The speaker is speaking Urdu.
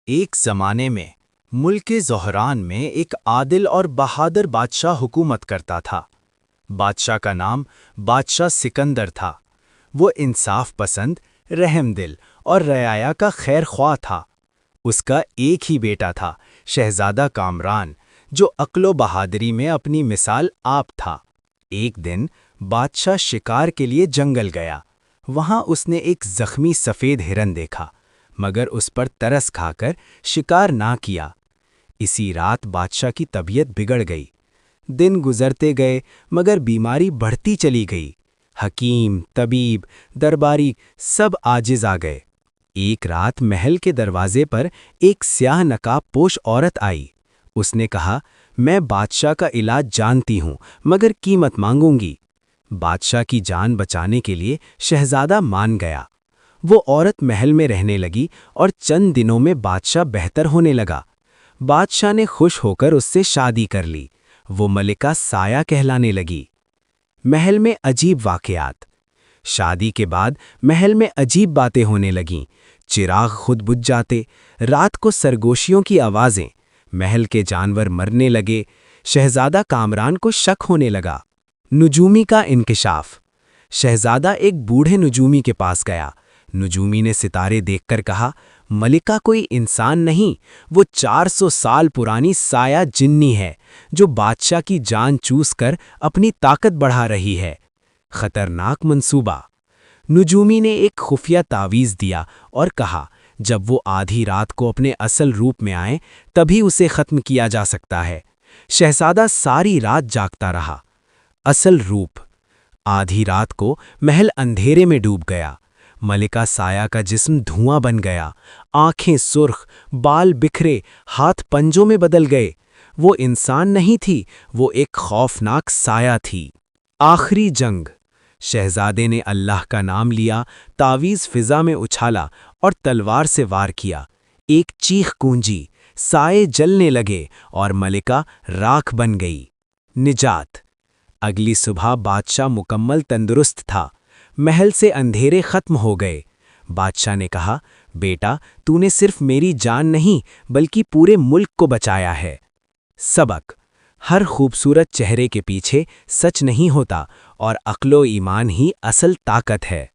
ایک زمانے میں ملک زہران میں ایک عادل اور بہادر بادشاہ حکومت کرتا تھا۔ بادشاہ کا نام بادشاہ سکندر تھا۔ وہ انصاف پسند، رحم دل اور رعایا کا خیر خواہ تھا۔ اس کا ایک ہی بیٹا تھا، شہزادہ کامران، جو عقل و بہادری میں اپنی مثال آپ تھا۔ ایک دن بادشاہ شکار کے لیے جنگل گیا۔ وہاں اس نے ایک زخمی سفید ہرن دیکھا، مگر اس پر ترس کھا کر شکار نہ کیا۔ اسی رات بادشاہ کی طبیعت بگڑ گئی۔ دن گزرتے گئے مگر بیماری بڑھتی چلی گئی۔ حکیم، طبیب، درباری سب عاجز آ گئے۔ ایک رات محل کے دروازے پر ایک سیاہ نقاب پوش عورت آئی۔ اس نے کہا، میں بادشاہ کا علاج جانتی ہوں مگر قیمت مانگوں گی۔ بادشاہ کی جان بچانے کے لیے شہزادہ مان گیا۔ وہ عورت محل میں رہنے لگی اور چند دنوں میں بادشاہ بہتر ہونے لگا۔ بادشاہ نے خوش ہو کر اس سے شادی کر لی۔ وہ ملکہ سایہ کہلانے لگی۔ محل میں عجیب واقعات۔ شادی کے بعد محل میں عجیب باتیں ہونے لگیں۔ چراغ خود بجھ جاتے، رات کو سرگوشیوں کی آوازیں، محل کے جانور مرنے لگے۔ شہزادہ کامران کو شک ہونے لگا۔ نجومی کا انکشاف۔ شہزادہ ایک بوڑھے نجومی کے پاس گیا۔ نجومی نے ستارے دیکھ کر کہا، ملکہ کوئی انسان نہیں، وہ 400 سال پرانی سایہ جنی ہے، جو بادشاہ کی جان چوس کر اپنی طاقت بڑھا رہی ہے۔ خطرناک منصوبہ۔ نجومی نے ایک خفیہ تعویذ دیا اور کہا، جب وہ آدھی رات کو اپنے اصل روپ میں آئیں تبھی اسے ختم کیا جا سکتا ہے۔ شہزادہ ساری رات جاگتا رہا۔ اصل روپ۔ آدھی رات کو محل اندھیرے میں ڈوب گیا۔ ملکہ سایہ کا جسم دھواں بن گیا، آنکھیں سرخ، بال بکھرے، ہاتھ پنجوں میں بدل گئے۔ وہ انسان نہیں تھی، وہ ایک خوفناک سایہ تھی۔ آخری جنگ۔ شہزادے نے اللہ کا نام لیا، تعویذ فضا میں اچھالا اور تلوار سے وار کیا۔ ایک چیخ گونجی، سائے جلنے لگے اور ملکہ راکھ بن گئی۔ نجات۔ اگلی صبح بادشاہ مکمل تندرست تھا۔ محل سے اندھیرے ختم ہو گئے۔ بادشاہ نے کہا، بیٹا، تو نے صرف میری جان نہیں بلکہ پورے ملک کو بچایا ہے۔ سبق: ہر خوبصورت چہرے کے پیچھے سچ نہیں ہوتا اور عقل و ایمان ہی اصل طاقت ہے۔